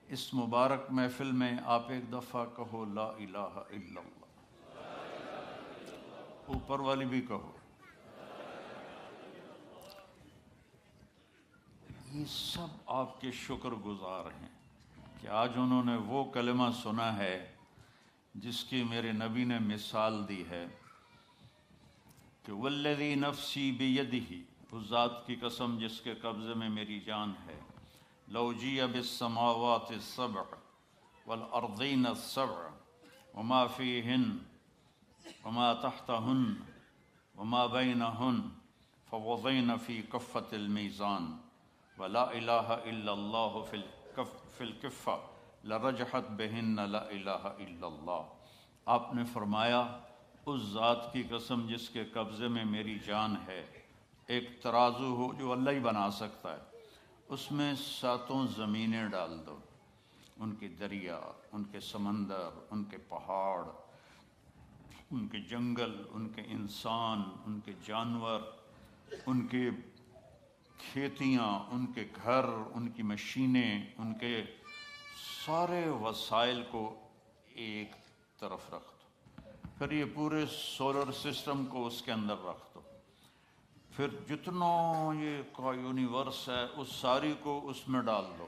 اس مبارک محفل میں آپ ایک دفعہ کہو لا الہ الا اللہ، اوپر والی بھی کہو۔ یہ سب آپ کے شکر گزار ہیں کہ آج انہوں نے وہ کلمہ سنا ہے جس کی میرے نبی نے مثال دی ہے کہ والذی نفسی بیدہ، اس ذات کی قسم جس کے قبضے میں میری جان ہے، لو جیء بالسماوات السبع والارضین السبع وما فیہن وما تحتہن وما بینہن فوضین فی کفۃ المیزان ولا الہ الا اللہ فی الکفہ لرجحت بہن لا الہ الا اللہ۔ آپ نے فرمایا اس ذات کی قسم جس کے قبضے میں میری جان ہے، ایک ترازو ہو جو اللہ ہی بنا سکتا ہے، اس میں ساتوں زمینیں ڈال دو، ان کے دریا، ان کے سمندر، ان کے پہاڑ، ان کے جنگل، ان کے انسان، ان کے جانور، ان کے کھیتیاں، ان کے گھر، ان کی مشینیں، ان کے سارے وسائل کو ایک طرف رکھ دو، پھر یہ پورے سولر سسٹم کو اس کے اندر رکھ دو، پھر جتنا یہ کا یونیورس ہے اس ساری کو اس میں ڈال دو،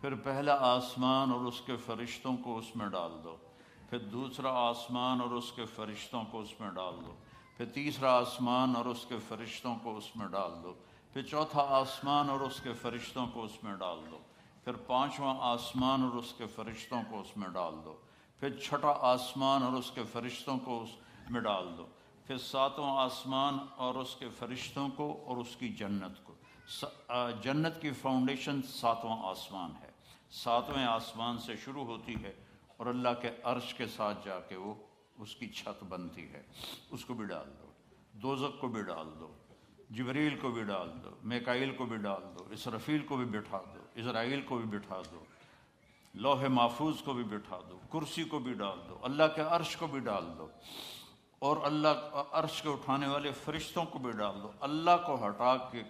پھر پہلا آسمان اور اس کے فرشتوں کو اس میں ڈال دو، پھر دوسرا آسمان اور اس کے فرشتوں کو اس میں ڈال دو، پھر تیسرا آسمان اور اس کے فرشتوں کو اس میں ڈال دو، پھر چوتھا آسمان اور اس کے فرشتوں کو اس میں ڈال دو، پھر پانچواں آسمان اور اس کے فرشتوں کو اس میں ڈال دو، پھر چھٹا آسمان اور اس کے فرشتوں کو اس میں ڈال دو، پھر ساتواں آسمان اور اس کے فرشتوں کو اور اس کی جنت کو۔ جنت کی فاؤنڈیشن ساتواں آسمان ہے، ساتویں آسمان سے شروع ہوتی ہے اور اللہ کے عرش کے ساتھ جا کے وہ اس کی چھت بنتی ہے، اس کو بھی ڈال دو، دوزخ کو بھی ڈال دو، جبریل کو بھی ڈال دو، میکائیل کو بھی ڈال دو، اسرافیل کو بھی بٹھا دو، اسرائیل کو بھی بٹھا دو، لوح محفوظ کو بھی بٹھا دو، کرسی کو بھی ڈال دو، اللہ کے عرش کو بھی ڈال دو، اور اللہ عرش کے اٹھانے والے فرشتوں کو بھی ڈال دو۔ اللہ کو ہٹا کے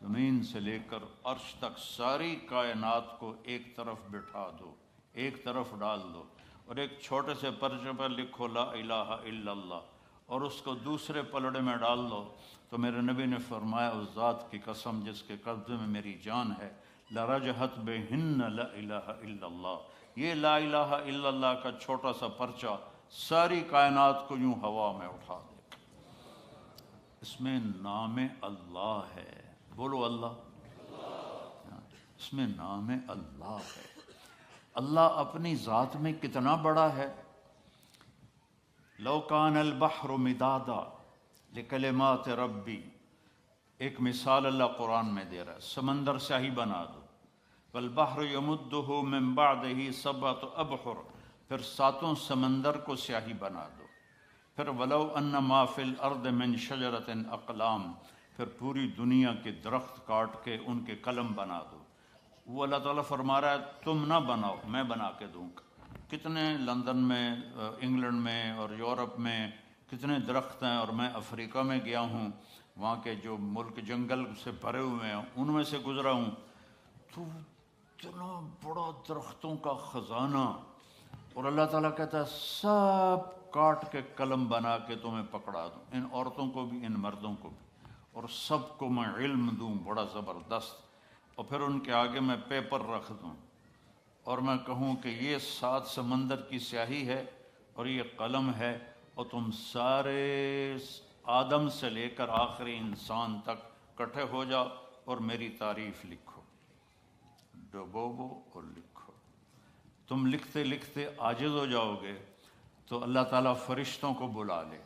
زمین سے لے کر عرش تک ساری کائنات کو ایک طرف بٹھا دو، ایک طرف ڈال دو، اور ایک چھوٹے سے پرچے پر لکھو لا الہ الا اللہ، اور اس کو دوسرے پلڑے میں ڈال دو، تو میرے نبی نے فرمایا اس ذات کی قسم جس کے قبضے میں میری جان ہے، لرجحت بہن لا الہ الا اللہ، یہ لا الہ الا اللہ کا چھوٹا سا پرچہ ساری کائنات کو یوں ہوا میں اٹھا دے۔ اس میں نام اللہ ہے، بولو اللہ، اس میں نام اللہ ہے۔ اللہ اپنی ذات میں کتنا بڑا ہے۔ لو کان البحر مدادا لکلمات ربی، ایک مثال اللہ قرآن میں دے رہا ہے، سمندر سیاہی بنا دو، والبحر یمدہ من بعدہ سبعۃ ابحر، پھر ساتوں سمندر کو سیاہی بنا دو، پھر ولو ان ما فی الارض من شجرۃ اقلام، پھر پوری دنیا کے درخت کاٹ کے ان کے قلم بنا دو۔ وہ اللہ تعالیٰ فرما رہا ہے تم نہ بناؤ، میں بنا کے دوں گا۔ کتنے لندن میں، انگلینڈ میں اور یورپ میں کتنے درخت ہیں، اور میں افریقہ میں گیا ہوں، وہاں کے جو ملک جنگل سے بھرے ہوئے ہیں ان میں سے گزرا ہوں، تو اتنا بڑا درختوں کا خزانہ، اور اللہ تعالیٰ کہتا ہے سب کاٹ کے قلم بنا کے تمہیں پکڑا دوں، ان عورتوں کو بھی، ان مردوں کو بھی، اور سب کو میں علم دوں بڑا زبردست، اور پھر ان کے آگے میں پیپر رکھ دوں، اور میں کہوں کہ یہ 7 سمندر کی سیاہی ہے اور یہ قلم ہے، اور تم سارے آدم سے لے کر آخری انسان تک کٹھے ہو جاؤ اور میری تعریف لکھو، ڈبوبو اور لکھو۔ تم لکھتے لکھتے عاجز ہو جاؤ گے تو اللہ تعالیٰ فرشتوں کو بلا لے،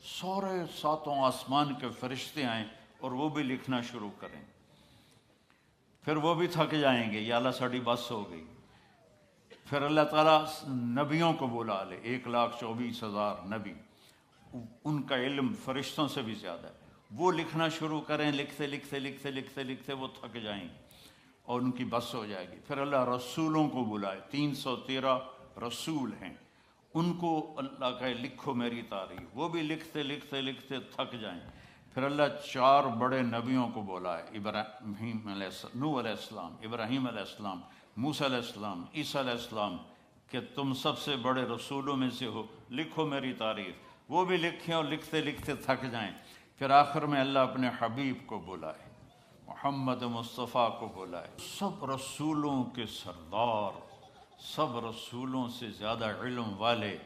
سارے 7 آسمان کے فرشتے آئیں اور وہ بھی لکھنا شروع کریں، پھر وہ بھی تھک جائیں گے، یا اللہ ساڑی بس ہو گئی، پھر اللہ تعالیٰ نبیوں کو بلا لے، 1,24,000 نبی، ان کا علم فرشتوں سے بھی زیادہ ہے، وہ لکھنا شروع کریں، لکھتے لکھتے لکھتے لکھتے لکھتے وہ تھک جائیں گے اور ان کی بس ہو جائے گی، پھر اللہ رسولوں کو بلائے، 313 رسول ہیں، ان کو اللہ کہے لکھو میری تعریف، وہ بھی لکھتے لکھتے لکھتے تھک جائیں، پھر اللہ 4 بڑے نبیوں کو بلائے، ابراہیم علیہ السلام، نوح علیہ السلام، ابراہیم علیہ السلام، موسیٰ علیہ السلام، عیسیٰ علیہ السلام کہ تم سب سے بڑے رسولوں میں سے ہو، لکھو میری تعریف، وہ بھی لکھیں اور لکھتے لکھتے تھک جائیں، پھر آخر میں اللہ اپنے حبیب کو بلائے، محمد مصطفیٰ کو بلائے، سب رسولوں کے سردار، سب رسولوں سے زیادہ علم والے،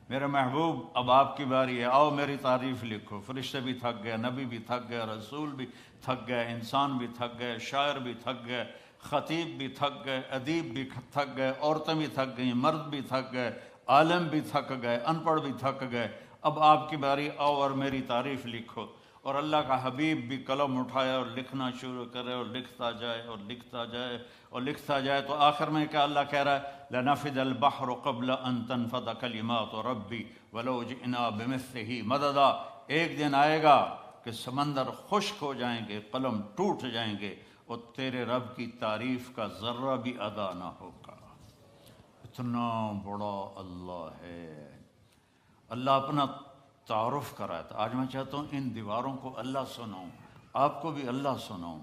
میرے محبوب اب آپ کی باری ہے، آؤ میری تعریف لکھو۔ فرشتے بھی تھک گئے، نبی بھی تھک گئے، رسول بھی تھک گئے، انسان بھی تھک گئے، شاعر بھی تھک گئے، خطیب بھی تھک گئے، ادیب بھی تھک گئے، عورتیں بھی تھک گئیں، مرد بھی تھک گئے، عالم بھی تھک گئے، ان پڑھ بھی تھک گئے، اب آپ کی باری، آؤ اور میری تعریف لکھو۔ اور اللہ کا حبیب بھی قلم اٹھائے اور لکھنا شروع کرے، اور لکھتا جائے اور لکھتا جائے اور لکھتا جائے، تو آخر میں کیا اللہ کہہ رہا ہے، لَنَفِدَ الْبَحْرُ قَبْلَ أَن تَنْفَدَ كَلِمَاتُ رَبِّي وَلَوْ جِئْنَا بِمِثْلِهِ مَدَدًا۔ ایک دن آئے گا کہ سمندر خشک ہو جائیں گے، قلم ٹوٹ جائیں گے، اور تیرے رب کی تعریف کا ذرہ بھی ادا نہ ہوگا۔ اتنا بڑا اللہ ہے۔ اللہ اپنا تعارف کرایا تھا۔ آج میں چاہتا ہوں ان دیواروں کو اللہ سناؤں، آپ کو بھی اللہ سناؤں۔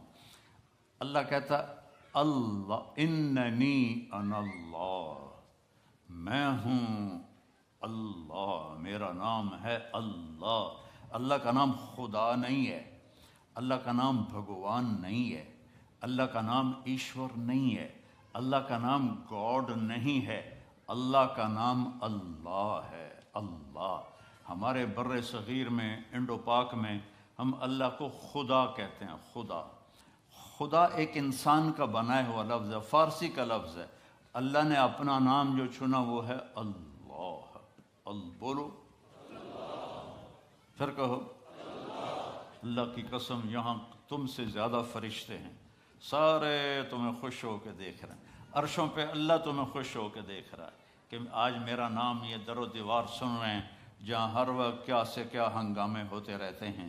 اللہ کہتا اللہ اننی انا اللہ، میں ہوں اللہ، میرا نام ہے اللہ۔ اللہ کا نام خدا نہیں ہے، اللہ کا نام بھگوان نہیں ہے، اللہ کا نام ایشور نہیں ہے، اللہ کا نام گاڈ نہیں ہے، اللہ کا نام اللہ ہے۔ اللہ ہمارے بر صغیر میں، انڈو پاک میں، ہم اللہ کو خدا کہتے ہیں۔ خدا، خدا ایک انسان کا بنایا ہوا لفظ ہے، فارسی کا لفظ ہے۔ اللہ نے اپنا نام جو چنا وہ ہے اللہ۔ بولو پھر کہو، اللہ کی قسم یہاں تم سے زیادہ فرشتے ہیں، سارے تمہیں خوش ہو کے دیکھ رہے ہیں، عرشوں پہ اللہ تمہیں خوش ہو کے دیکھ رہا ہے کہ آج میرا نام یہ در و دیوار سن رہے ہیں، جہاں ہر وقت کیا سے کیا ہنگامے ہوتے رہتے ہیں۔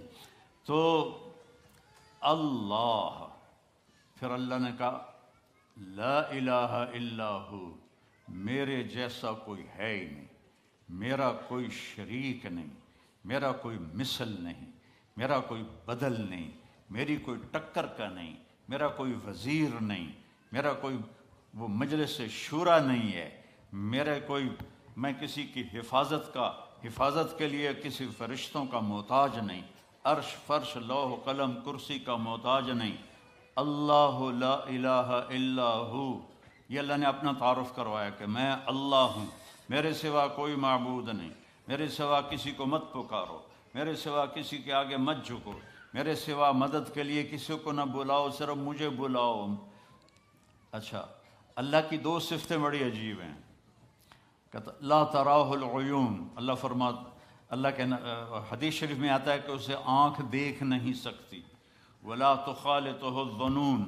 تو اللہ، پھر اللہ نے کہا لا الہ الا ہو، میرے جیسا کوئی ہے ہی نہیں، میرا کوئی شریک نہیں، میرا کوئی مثل نہیں، میرا کوئی بدل نہیں، میری کوئی ٹکر کا نہیں، میرا کوئی وزیر نہیں، میرا کوئی وہ مجلس شورا نہیں ہے، میں کسی کی حفاظت کے لیے کسی فرشتوں کا محتاج نہیں، عرش فرش لوح قلم کرسی کا محتاج نہیں۔ اللہ لا الہ الا ہو، یہ اللہ نے اپنا تعارف کروایا کہ میں اللہ ہوں، میرے سوا کوئی معبود نہیں، میرے سوا کسی کو مت پکارو، میرے سوا کسی کے آگے مت جھکو، میرے سوا مدد کے لیے کسی کو نہ بلاؤ، صرف مجھے بلاؤ۔ اچھا، اللہ کی دو صفتیں بڑی عجیب ہیں، کہتا لا تراہ العیون، اللہ کے حدیث شریف میں آتا ہے کہ اسے آنکھ دیکھ نہیں سکتی، ولا تخالطہ الظنون،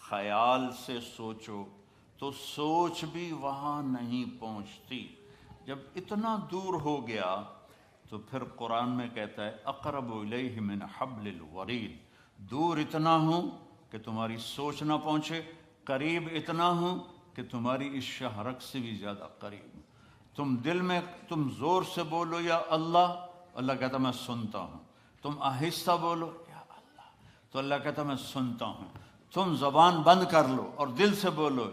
خیال سے سوچو تو سوچ بھی وہاں نہیں پہنچتی۔ جب اتنا دور ہو گیا تو پھر قرآن میں کہتا ہے اقرب الیہ من حبل الورید، دور اتنا ہوں کہ تمہاری سوچ نہ پہنچے، قریب اتنا ہوں کہ تمہاری اس شہرک سے بھی زیادہ قریب۔ تم دل میں تم زور سے بولو یا اللہ، اللہ کہتا میں سنتا ہوں، تم آہستہ بولو یا اللہ، تو اللہ کہتا میں سنتا ہوں، تم زبان بند کر لو اور دل سے بولو۔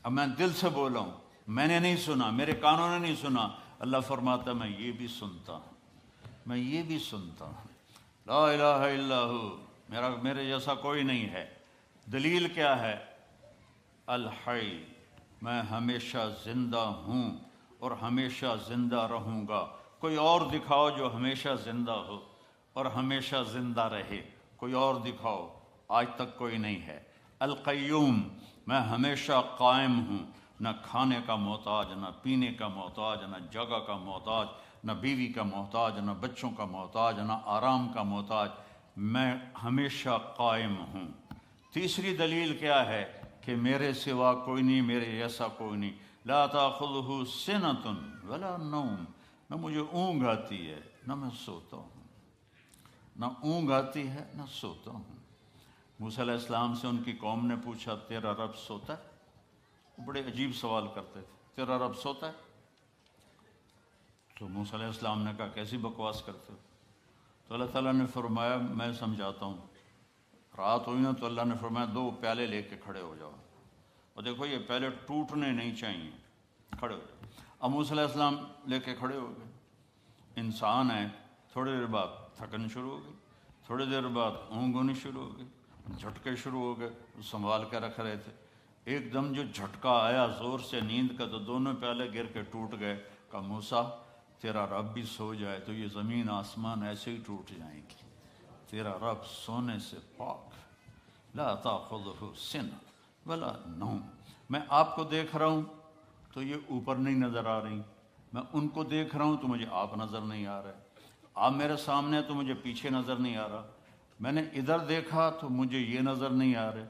اب میں دل سے بولا ہوں، میں نے نہیں سنا، میرے کانوں نے نہیں سنا، اللہ فرماتا میں یہ بھی سنتا ہوں، میں یہ بھی سنتا ہوں۔ لا الہ الا ہو، میرے جیسا کوئی نہیں ہے۔ دلیل کیا ہے؟ الحی، میں ہمیشہ زندہ ہوں اور ہمیشہ زندہ رہوں گا۔ کوئی اور دکھاؤ جو ہمیشہ زندہ ہو اور ہمیشہ زندہ رہے، کوئی اور دکھاؤ، آج تک کوئی نہیں ہے۔ القیوم، میں ہمیشہ قائم ہوں، نہ کھانے کا محتاج، نہ پینے کا محتاج، نہ جگہ کا محتاج، نہ بیوی کا محتاج، نہ بچوں کا محتاج، نہ آرام کا محتاج، میں ہمیشہ قائم ہوں۔ تیسری دلیل کیا ہے کہ میرے سوا کوئی نہیں، میرے جیسا کوئی نہیں۔ لا تاخذہ سنۃ ولا نوم، نہ مجھے اونگ آتی ہے نہ میں سوتا ہوں، نہ اونگ آتی ہے نہ سوتا ہوں۔ موسیٰ علیہ السلام سے ان کی قوم نے پوچھا تیرا رب سوتا ہے؟ بڑے عجیب سوال کرتے تھے، تیرا رب سوتا ہے؟ تو موسیٰ علیہ السلام نے کہا کیسی بکواس کرتے ہو؟ تو اللہ تعالیٰ نے فرمایا میں سمجھاتا ہوں، رات ہوئی نا تو اللہ نے فرمایا 2 پیالے لے کے کھڑے ہو جاؤ، اور دیکھو یہ پیالے ٹوٹنے نہیں چاہیے، کھڑے ہو جاؤ۔ اب موسیٰ علیہ السلام لے کے کھڑے ہو گئے۔ انسان ہے، تھوڑی دیر بعد تھکن شروع ہو گئی، تھوڑی دیر بعد اونگ ہونی شروع ہو گئی، جھٹکے شروع ہو گئے، سنبھال کے رکھ رہے تھے۔ ایک دم جو جھٹکا آیا زور سے نیند کا تو دونوں پیالے گر کے ٹوٹ گئے۔ کہا موسیٰ تیرا رب بھی سو جائے تو یہ زمین آسمان ایسے ہی ٹوٹ جائیں گی، تیرا رب سونے سے پاک، لا تاخذہ سنۃ ولا نوم۔ میں آپ کو دیکھ رہا ہوں تو یہ اوپر نہیں نظر آ رہی، میں ان کو دیکھ رہا ہوں تو مجھے آپ نظر نہیں آ رہے، آپ میرے سامنے تو مجھے پیچھے نظر نہیں آ رہا، میں نے ادھر دیکھا تو مجھے یہ نظر نہیں آ رہے،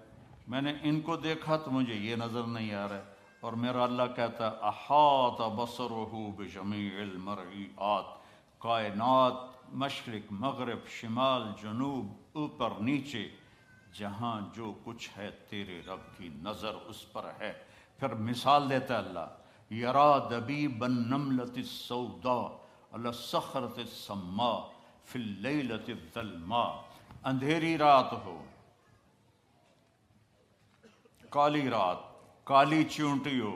میں نے ان کو دیکھا تو مجھے یہ نظر نہیں آ رہا۔ اور میرا اللہ کہتا ہے احاط بصرہ بجمیع المرئیات، کائنات، مشرق مغرب شمال جنوب اوپر نیچے، جہاں جو کچھ ہے تیرے رب کی نظر اس پر ہے۔ پھر مثال دیتا ہے اللہ، یرا دبیب النملۃ السوداء علی الصخرۃ الصماء فی اللیلۃ الظلماء، اندھیری رات ہو، کالی رات، کالی چونٹی ہو،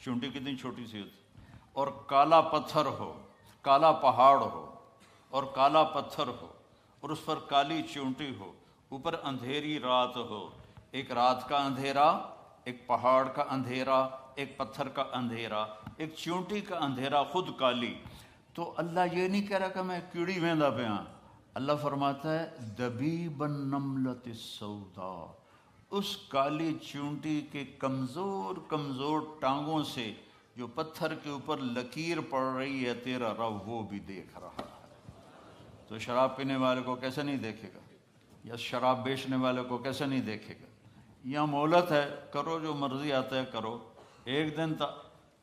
چونٹی کتنی چھوٹی سی ہوتی، اور کالا پتھر ہو، کالا پہاڑ ہو اور کالا پتھر ہو اور اس پر کالی چونٹی ہو، اوپر اندھیری رات ہو، ایک رات کا اندھیرا، ایک پہاڑ کا اندھیرا، ایک پتھر کا اندھیرا، ایک چونٹی کا اندھیرا خود کالی۔ تو اللہ یہ نہیں کہہ رہا کہ میں کیڑی ویندا پہ ہاں، اللہ فرماتا ہے دبیب النملۃ السوداء، اس کالی چونٹی کے کمزور کمزور ٹانگوں سے جو پتھر کے اوپر لکیر پڑ رہی ہے تیرا رب وہ بھی دیکھ رہا ہے۔ تو شراب پینے والے کو کیسے نہیں دیکھے گا، یا شراب بیچنے والے کو کیسے نہیں دیکھے گا؟ یہاں مہلت ہے، کرو جو مرضی آتا ہے کرو، ایک دن تک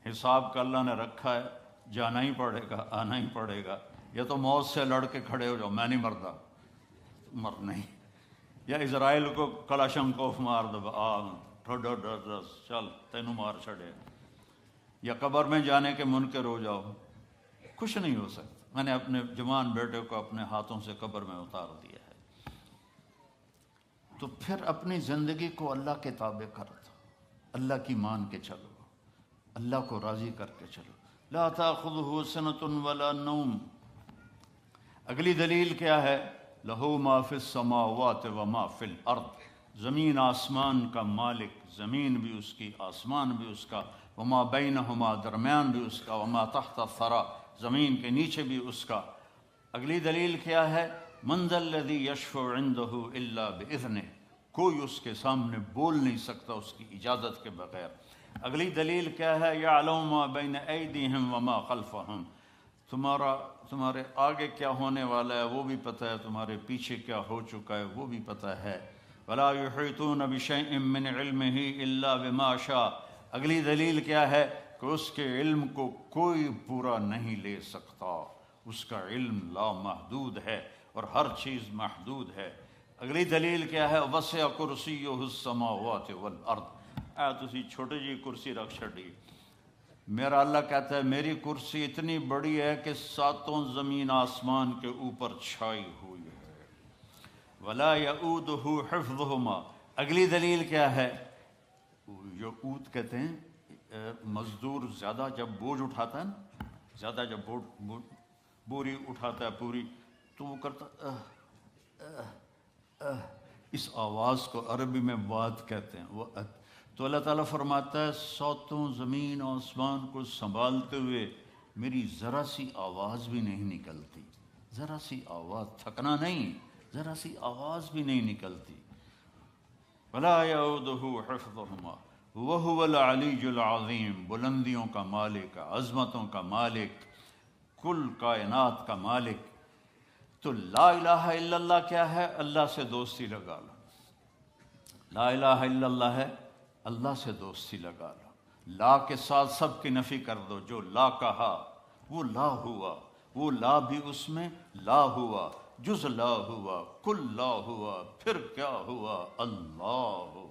حساب کا اللہ نے رکھا ہے، جانا ہی پڑے گا، آنا ہی پڑے گا۔ یا تو موت سے لڑ کے کھڑے ہو جاؤ، میں نہیں مردا، مر نہیں، یا اسرائیل کو کلاشنکوف مار دو، چل تینوں مار چھڑے، یا قبر میں جانے کے منکر ہو جاؤ، کچھ نہیں ہو سکتا۔ میں نے اپنے جوان بیٹے کو اپنے ہاتھوں سے قبر میں اتار دیا ہے۔ تو پھر اپنی زندگی کو اللہ کے تابع کر دو، اللہ کی مان کے چلو، اللہ کو راضی کر کے چلو۔ لا تاخذہ سنۃ ولا نوم۔ اگلی دلیل کیا ہے؟ لہو ما فی السماوات وما فی الارض، زمین آسمان کا مالک، زمین بھی اس کی آسمان بھی اس کا، وما بینہما درمیان بھی اس کا، وما تحت الثری زمین کے نیچے بھی اس کا۔ اگلی دلیل کیا ہے؟ من ذا الذی یشفع عندہ الا باذنہ، کوئی اس کے سامنے بول نہیں سکتا اس کی اجازت کے بغیر۔ اگلی دلیل کیا ہے؟ یعلم ما بین ایدیہم وما خلفہم، تمہارے آگے کیا ہونے والا ہے وہ بھی پتہ ہے، تمہارے پیچھے کیا ہو چکا ہے وہ بھی پتہ ہے۔ ولا یحیطون بشیء من علمہ الا بما شاء۔ اگلی دلیل کیا ہے؟ کہ اس کے علم کو کوئی پورا نہیں لے سکتا، اس کا علم لامحدود ہے اور ہر چیز محدود ہے۔ اگلی دلیل کیا ہے؟ وسع کرسیہ السماوات والارض۔ تسی چھوٹی جی کرسی رکھ چھڑی، میرا اللہ کہتا ہے میری کرسی اتنی بڑی ہے کہ 7 زمین آسمان کے اوپر چھائی ہوئی ہے۔ ولا یؤودہ حفظہما۔ اگلی دلیل کیا ہے؟ یؤود کہتے ہیں مزدور زیادہ جب بوجھ اٹھاتا ہے نا، زیادہ جب بوری اٹھاتا ہے پوری، تو وہ کرتا اس آواز کو عربی میں واد کہتے ہیں، وہ تو اللہ تعالیٰ فرماتا ہے 7 زمین آسمان کو سنبھالتے ہوئے میری ذرا سی آواز بھی نہیں نکلتی، ذرا سی آواز، تھکنا نہیں، ذرا سی آواز بھی نہیں نکلتی۔ ولا یعودہ حفظہما وہو العلی العظیم، بلندیوں کا مالک، عظمتوں کا مالک، کل کائنات کا مالک۔ تو لا الہ الا اللہ کیا ہے؟ اللہ سے دوستی لگا لو۔ لا الہ الا اللہ ہے، اللہ سے دوستی لگا لو۔ لا کے ساتھ سب کی نفی کر دو، جو لا کہا وہ لا ہوا، وہ لا بھی اس میں لا ہوا، جز لا ہوا، کل لا ہوا، پھر کیا ہوا؟ اللہ